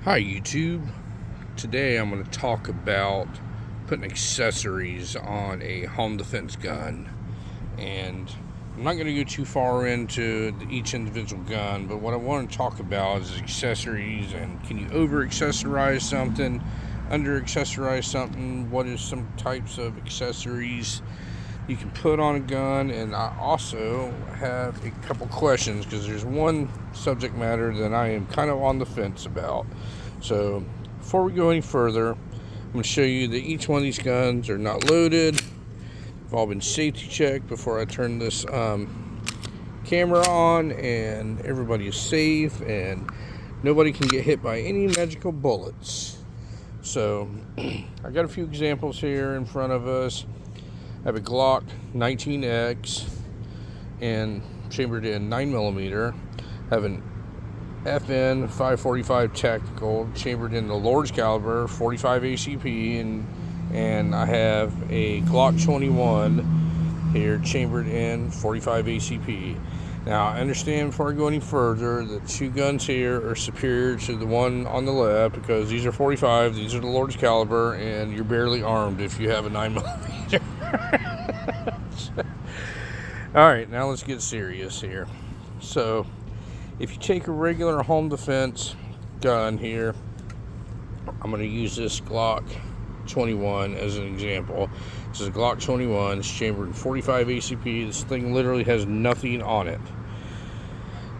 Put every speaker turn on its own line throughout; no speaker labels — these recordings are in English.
Hi YouTube. Today I'm going to talk about putting accessories on a home defense gun, and I'm not going to go too far into each individual gun, but what I want to talk about is accessories, and can you over accessorize something, under accessorize something, what is some types of accessories you can put on a gun. And I also have a couple questions because there's one subject matter that I am kind of on the fence about. So before we go any further, I'm going to show you that each one of these guns are not loaded. They've all been safety checked before I turn this camera on, and everybody is safe and nobody can get hit by any magical bullets. So I got a few examples here in front of us. I have a Glock 19X and chambered in 9mm. I have an FN 545 Tactical chambered in the large caliber 45 ACP, and I have a Glock 21 here chambered in 45 ACP. Now I understand before I go any further that two guns here are superior to the one on the left because these are 45, these are the large caliber, and you're barely armed if you have a 9mm. Alright, now let's get serious here. So if you take a regular home defense gun here, I'm going to use this Glock 21 as an example. This is a Glock 21. It's chambered in 45 ACP. This thing literally has nothing on it.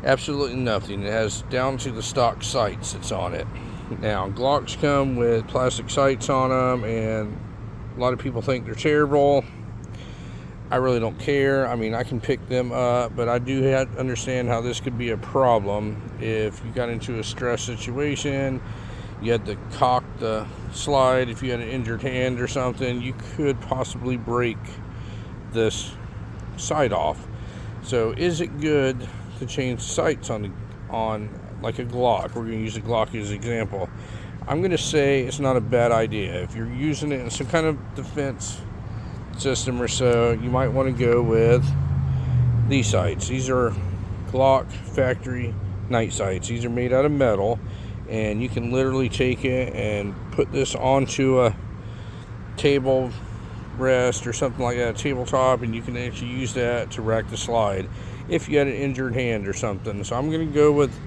Absolutely nothing. It has down to the stock sights that's on it. Now, Glocks come with plastic sights on them, and a lot of people think they're terrible. I really don't care. I mean, I can pick them up, but I do have to understand how this could be a problem if you got into a stress situation. You had to cock the slide. If you had an injured hand or something, you could possibly break this sight off. So is it good to change sights on like a Glock? We're going to use a Glock as an example. I'm going to say it's not a bad idea. If you're using it in some kind of defense system or so, you might want to go with these sights. These are Glock factory night sights. These are made out of metal, and you can literally take it and put this onto a table rest or something like that, a tabletop, and you can actually use that to rack the slide if you had an injured hand or something. So I'm going to go with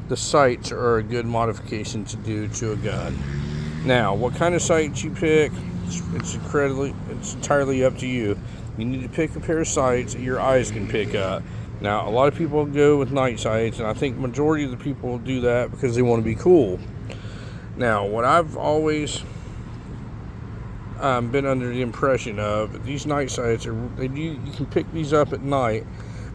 the sights are a good modification to do to a gun. Now, what kind of sights you pick, it's entirely up to you. You need to pick a pair of sights that your eyes can pick up. Now, a lot of people go with night sights, and I think majority of the people do that because they want to be cool. Now, what I've always been under the impression of, these night sights you can pick these up at night,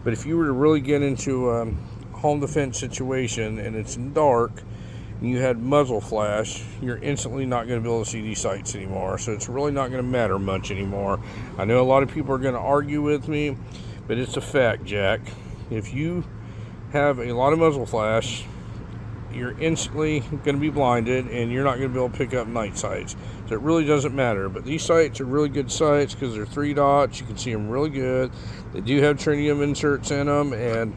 but if you were to really get into a home defense situation and it's in dark and you had muzzle flash, you're instantly not going to be able to see these sights anymore. So it's really not going to matter much anymore. I know a lot of people are going to argue with me, but it's a fact, Jack. If you have a lot of muzzle flash, you're instantly going to be blinded and you're not going to be able to pick up night sights. So it really doesn't matter. But these sights are really good sights because they're 3 dots. You can see them really good. They do have tritium inserts in them, and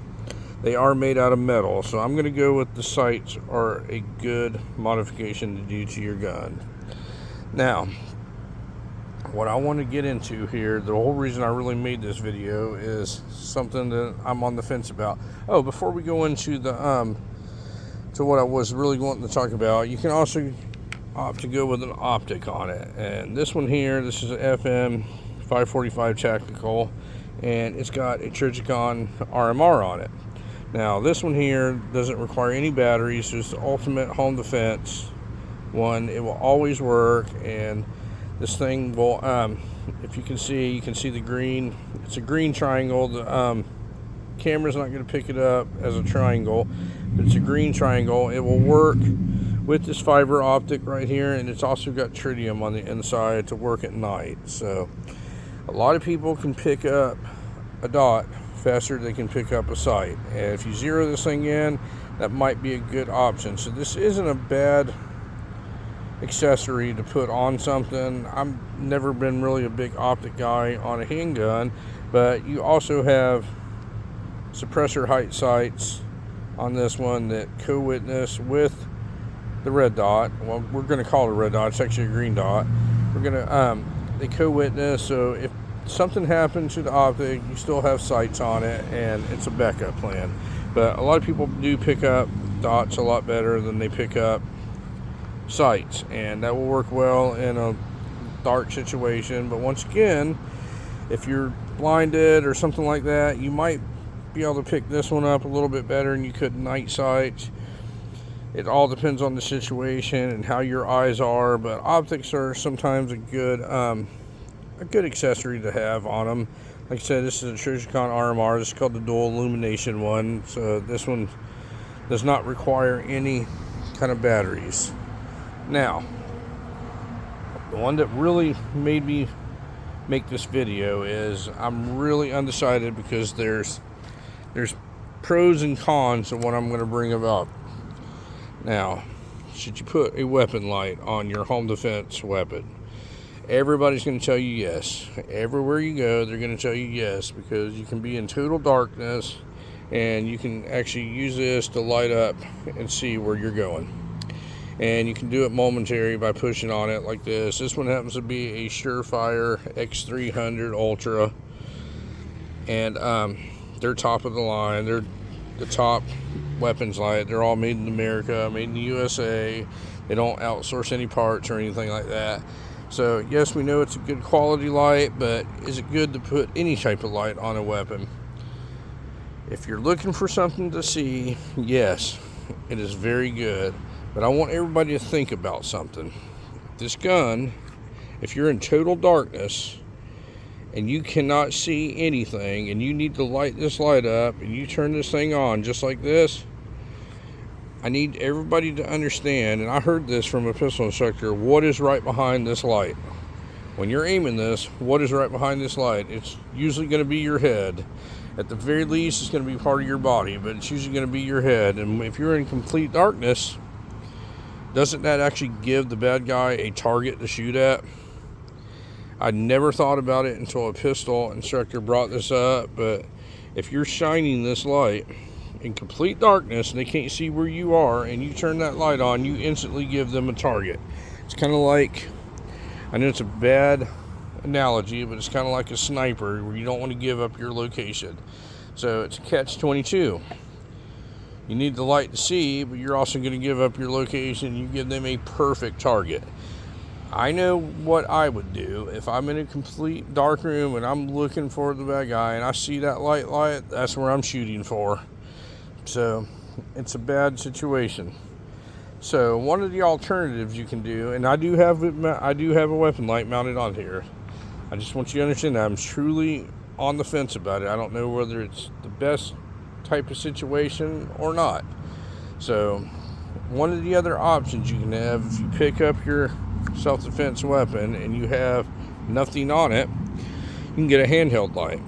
they are made out of metal. So I'm going to go with the sights are a good modification to do to your gun. Now, what I want to get into here, the whole reason I really made this video is something that I'm on the fence about. Oh, before we go into the to what I was really wanting to talk about, you can also opt to go with an optic on it. And this one here, this is an FM 545 Tactical, and it's got a Trigicon RMR on it. Now, this one here doesn't require any batteries. It's the ultimate home defense one. It will always work, and this thing will, if you can see the green. It's a green triangle. The camera's not going to pick it up as a triangle, but it's a green triangle. It will work with this fiber optic right here, and it's also got tritium on the inside to work at night. So a lot of people can pick up a dot faster than they can pick up a sight, and if you zero this thing in, that might be a good option. So this isn't a bad accessory to put on something. I've never been really a big optic guy on a handgun, but you also have suppressor height sights on this one that co-witness with the red dot. Well, we're going to call it a red dot. It's actually a green dot. We're going to, they co-witness, so if something happens to the optic, you still have sights on it, and it's a backup plan. But a lot of people do pick up dots a lot better than they pick up sights, and that will work well in a dark situation. But once again, if you're blinded or something like that, you might be able to pick this one up a little bit better than you could night sights. It all depends on the situation and how your eyes are, but optics are sometimes a good accessory to have on them. Like I said, this is a Trojacon RMR. This is called the dual illumination one. So this one does not require any kind of batteries. Now, the one that really made me make this video is I'm really undecided, because there's pros and cons of what I'm going to bring about. Now, should you put a weapon light on your home defense weapon? Everybody's going to tell you yes. Everywhere you go, they're going to tell you yes, because you can be in total darkness and you can actually use this to light up and see where you're going. And you can do it momentary by pushing on it like this. This one happens to be a Surefire X300 Ultra, and they're top of the line. They're the top weapons light. They're all made in America, made in the USA. They don't outsource any parts or anything like that. So yes, we know it's a good quality light, but is it good to put any type of light on a weapon? If you're looking for something to see, yes, it is very good. But I want everybody to think about something. This gun, if you're in total darkness and you cannot see anything and you need to light this light up and you turn this thing on just like this, I need everybody to understand, and I heard this from a pistol instructor, what is right behind this light. When you're aiming this, what is right behind this light? It's usually going to be your head. At the very least, it's going to be part of your body, but it's usually going to be your head. And if you're in complete darkness, doesn't that actually give the bad guy a target to shoot at? I never thought about it until a pistol instructor brought this up, but if you're shining this light in complete darkness and they can't see where you are, and you turn that light on, you instantly give them a target. It's kind of like, I know it's a bad analogy, but it's kind of like a sniper where you don't want to give up your location. So it's a catch-22. You need the light to see, but you're also going to give up your location. You give them a perfect target. I know what I would do if I'm in a complete dark room and I'm looking for the bad guy and I see that light, that's where I'm shooting for. So it's a bad situation. So one of the alternatives you can do, and I do have a weapon light mounted on here. I just want you to understand that I'm truly on the fence about it. I don't know whether it's the best type of situation or not. So one of the other options you can have, if you pick up your self-defense weapon and you have nothing on it, you can get a handheld light.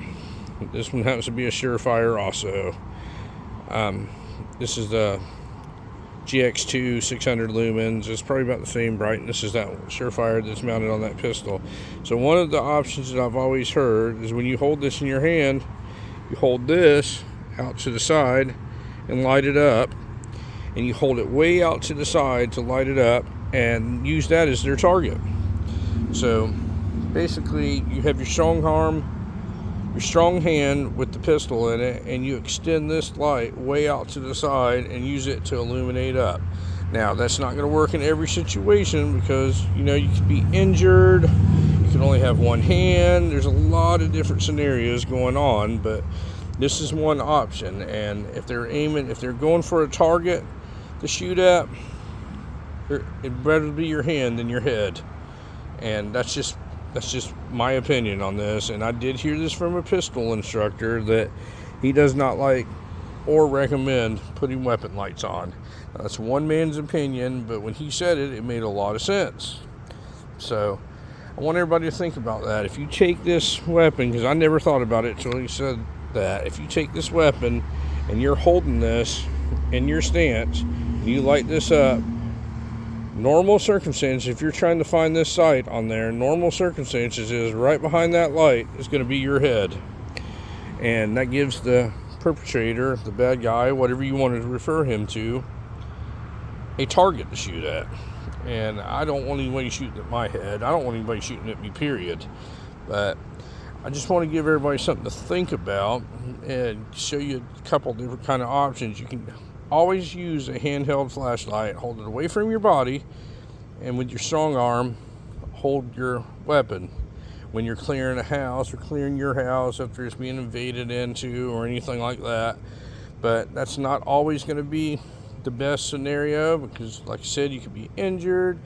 This one happens to be a Surefire also. This is the GX2 600 lumens. It's probably about the same brightness as that Surefire that's mounted on that pistol. So one of the options that I've always heard is when you hold this in your hand, you hold this out to the side and light it up, and you hold it way out to the side to light it up and use that as their target. So basically you have your strong arm, your strong hand with the pistol in it, and you extend this light way out to the side and use it to illuminate up. Now that's not going to work in every situation, because you know you could be injured, you can only have one hand, there's a lot of different scenarios going on, but this is one option. And if they're going for a target to shoot at, it'd better be your hand than your head. And that's just my opinion on this. And I did hear this from a pistol instructor that he does not like or recommend putting weapon lights on. Now, that's one man's opinion, but when he said it, it made a lot of sense. So I want everybody to think about that. If you take this weapon, because I never thought about it until he said that, if you take this weapon and you're holding this in your stance and you light this up, normal circumstances, if you're trying to find this sight on there, normal circumstances is right behind that light is going to be your head. And that gives the perpetrator, the bad guy, whatever you want to refer him to, a target to shoot at. And I don't want anybody shooting at my head. I don't want anybody shooting at me, period. But I just want to give everybody something to think about and show you a couple different kind of options. You can always use a handheld flashlight, hold it away from your body, and with your strong arm, hold your weapon when you're clearing a house or clearing your house after it's being invaded into or anything like that. But that's not always going to be the best scenario, because like I said, you could be injured,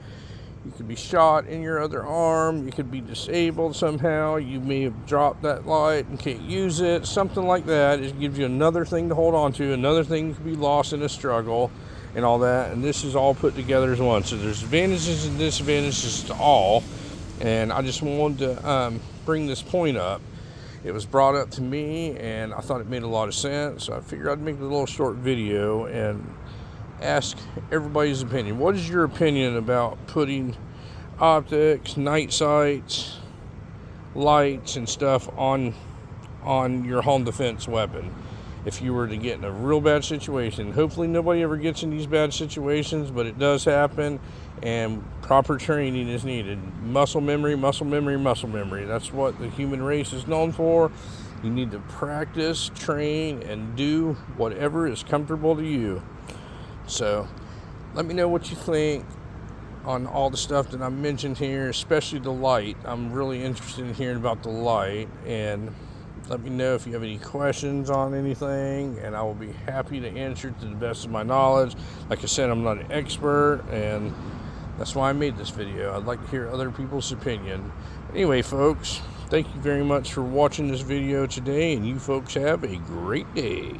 you could be shot in your other arm, you could be disabled somehow, you may have dropped that light and can't use it, something like that. It gives you another thing to hold on to, another thing you could be lost in a struggle and all that. And this is all put together as one. So there's advantages and disadvantages to all, and I just wanted to bring this point up. It was brought up to me and I thought it made a lot of sense, so I figured I'd make a little short video and ask everybody's opinion. What is your opinion about putting optics, night sights, lights, and stuff on your home defense weapon if you were to get in a real bad situation? Hopefully nobody ever gets in these bad situations, but it does happen, and proper training is needed. Muscle memory, muscle memory, muscle memory. That's what the human race is known for. You need to practice, train, and do whatever is comfortable to you. So let me know what you think on all the stuff that I mentioned here, especially the light. I'm really interested in hearing about the light, and let me know if you have any questions on anything, and I will be happy to answer to the best of my knowledge. Like I said, I'm not an expert, and that's why I made this video. I'd like to hear other people's opinion. Anyway, folks, thank you very much for watching this video today, and you folks have a great day.